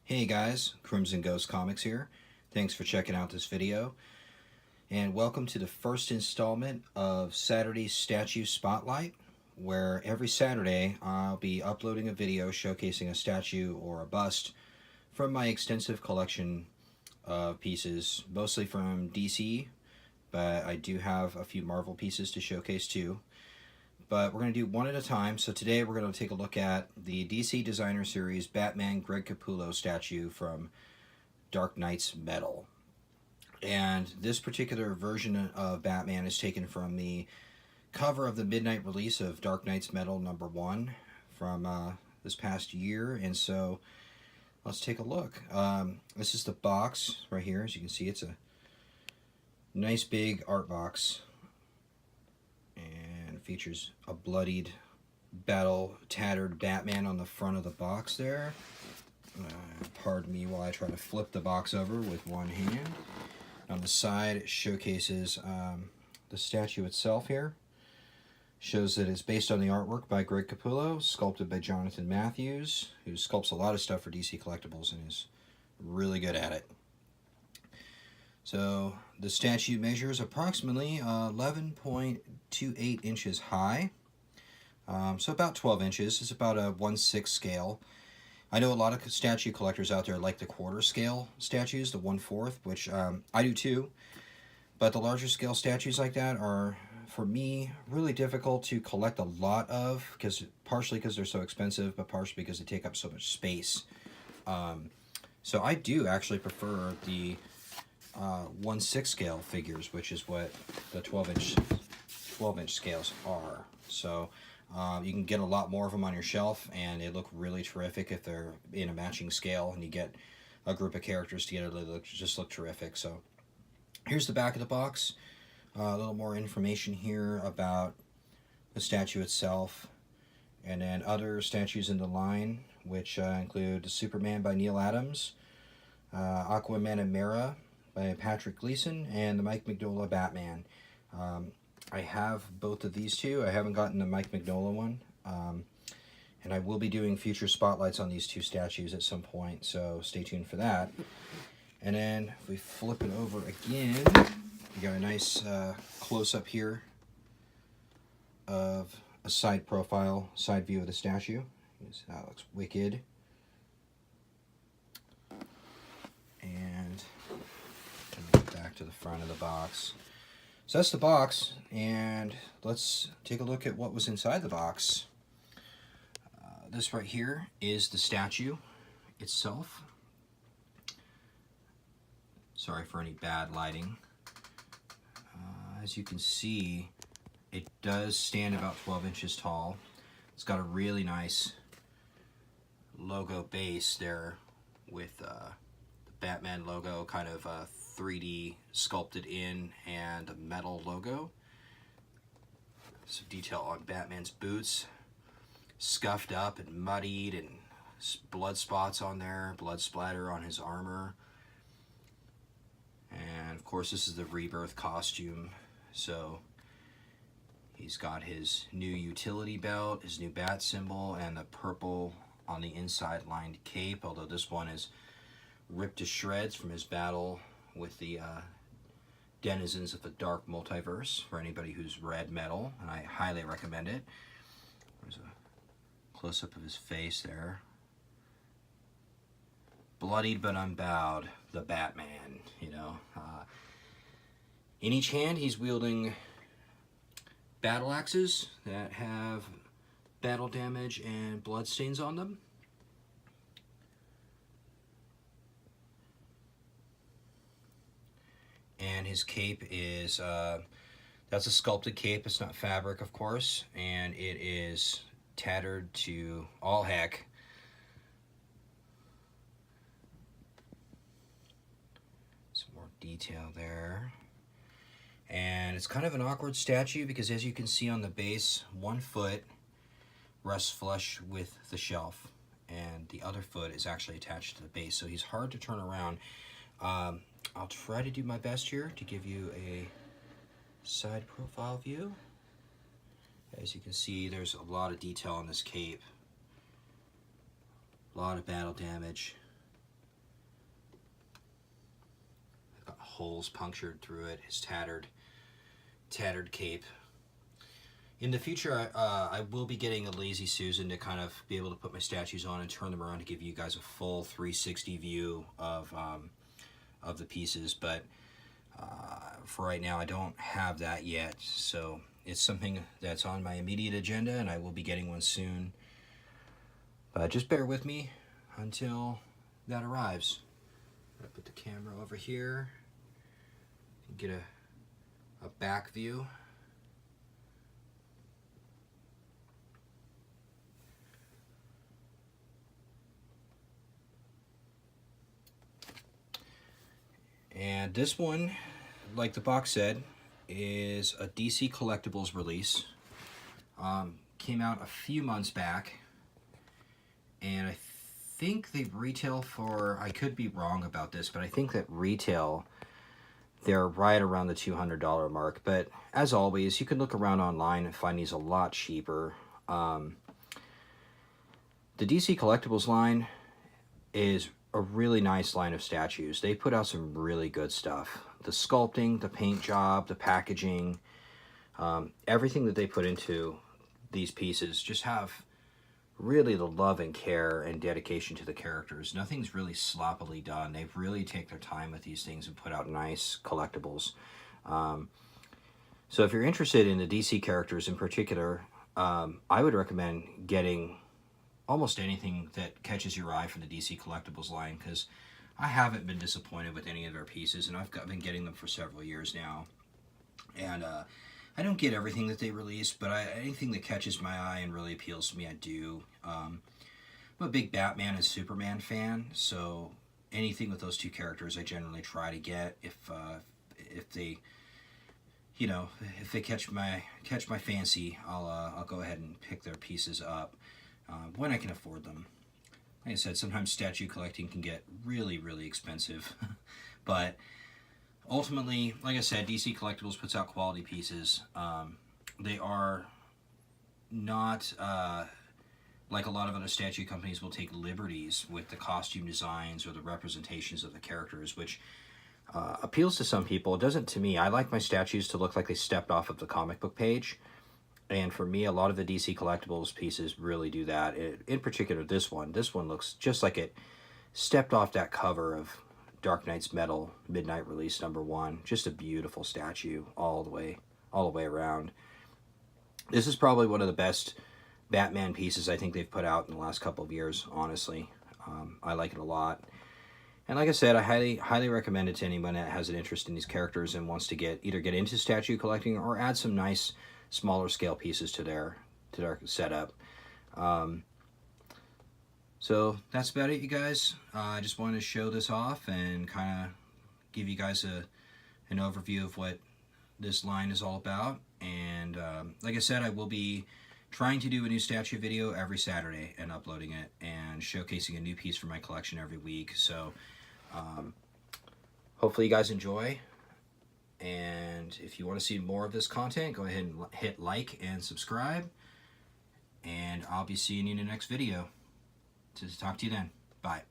Hey guys, Crimson Ghost Comics here. Thanks for checking out this video. And welcome to the first installment of Saturday's Statue Spotlight, where every Saturday I'll be uploading a video showcasing a statue or a bust from my extensive collection of pieces, mostly from DC, but I do have a few Marvel pieces to showcase too. But we're going to do one at a time. So today we're going to take a look at the DC Designer Series Batman Greg Capullo statue from Dark Knight's Metal. And this particular version of Batman is taken from the cover of the midnight release of Dark Knight's Metal #1 from this past year. And so let's take a look. This is the box right here. As you can see, it's a nice big art box. Features a bloodied, tattered Batman on the front of the box there. Pardon me while I try to flip the box over with one hand. On the side, it showcases the statue itself here. Shows that it's based on the artwork by Greg Capullo, sculpted by Jonathan Matthews, who sculpts a lot of stuff for DC Collectibles and is really good at it. So the statue measures approximately 11.28 inches high, so about 12 inches. It's about a 1/6 scale. I know a lot of statue collectors out there like the quarter scale statues, the 1/4, which I do too. But the larger scale statues like that are, for me, really difficult to collect a lot of, partially because they're so expensive, but partially because they take up so much space. So I do actually prefer the 1/6 scale figures, which is what the 12-inch scales are. So you can get a lot more of them on your shelf, and they look really terrific if they're in a matching scale, and you get a group of characters together. They just look terrific. So here's the back of the box. A little more information here about the statue itself, and then other statues in the line, which include Superman by Neil Adams, Aquaman and Mera by Patrick Gleason, and the Mike Mignola Batman. I have both of these two. I haven't gotten the Mike Mignola one, and I will be doing future spotlights on these two statues at some point, so stay tuned for that. And then if we flip it over again, we got a nice close-up here of a side view of the statue. That looks wicked. And back to the front of the box. So that's the box, and let's take a look at what was inside the box. This right here is the statue itself. Sorry for any bad lighting. As you can see, it does stand about 12 inches tall. It's got a really nice logo base there with the Batman logo kind of 3D sculpted in, and a metal logo. Some detail on Batman's boots, scuffed up and muddied, and blood spots on there, blood splatter on his armor. And of course this is the Rebirth costume, so he's got his new utility belt, his new bat symbol, and the purple on the inside lined cape, although this one is ripped to shreds from his battle with the denizens of the dark multiverse, for anybody who's read Metal, and I highly recommend it. There's a close-up of his face there. Bloodied but unbowed, the Batman, you know. In each hand he's wielding battle axes that have battle damage and blood stains on them. And his cape is, that's a sculpted cape. It's not fabric, of course, and it is tattered to all heck. Some more detail there. And it's kind of an awkward statue because, as you can see on the base, one foot rests flush with the shelf, and the other foot is actually attached to the base, so he's hard to turn around. I'll try to do my best here to give you a side profile view. As you can see, there's a lot of detail on this cape. A lot of battle damage. holes punctured through it, his tattered cape. In the future, I will be getting a Lazy Susan to kind of be able to put my statues on and turn them around to give you guys a full 360 view of the pieces, but for right now I don't have that yet, so it's something that's on my immediate agenda, and I will be getting one soon. Just bear with me until that arrives. I'm gonna put the camera over here and get a back view. And this one, like the box said, is a DC Collectibles release. Came out a few months back, and I think they retail for, I could be wrong about this, but I think that retail, they're right around the $200 mark. But as always, you can look around online and find these a lot cheaper. The DC Collectibles line is a really nice line of statues. They put out some really good stuff. The sculpting, the paint job, the packaging, everything that they put into these pieces just have really the love and care and dedication to the characters. Nothing's really sloppily done. They really take their time with these things and put out nice collectibles. So if you're interested in the DC characters in particular, I would recommend getting almost anything that catches your eye from the DC Collectibles line, because I haven't been disappointed with any of their pieces, and I've been getting them for several years now. And I don't get everything that they release, but anything that catches my eye and really appeals to me, I do. I'm a big Batman and Superman fan, so anything with those two characters I generally try to get if they, you know, if they catch my fancy, I'll go ahead and pick their pieces up when I can afford them. Like I said, sometimes statue collecting can get really, really expensive, but ultimately, like I said, DC Collectibles puts out quality pieces. They are not like a lot of other statue companies will take liberties with the costume designs or the representations of the characters, which appeals to some people. It doesn't to me. I like my statues to look like they stepped off of the comic book page. And for me, a lot of the DC Collectibles pieces really do that. In particular, this one. This one looks just like it stepped off that cover of Dark Knight's Metal Midnight Release #1. Just a beautiful statue all the way around. This is probably one of the best Batman pieces I think they've put out in the last couple of years, honestly. I like it a lot. And like I said, I highly recommend it to anyone that has an interest in these characters and wants to either get into statue collecting or add some nice smaller scale pieces to their setup. So that's about it, you guys. I just wanted to show this off and kind of give you guys an overview of what this line is all about. And like I said, I will be trying to do a new statue video every Saturday and uploading it and showcasing a new piece from my collection every week. So hopefully you guys enjoy. And if you want to see more of this content, go ahead and hit like and subscribe. And I'll be seeing you in the next video. To talk to you then. Bye.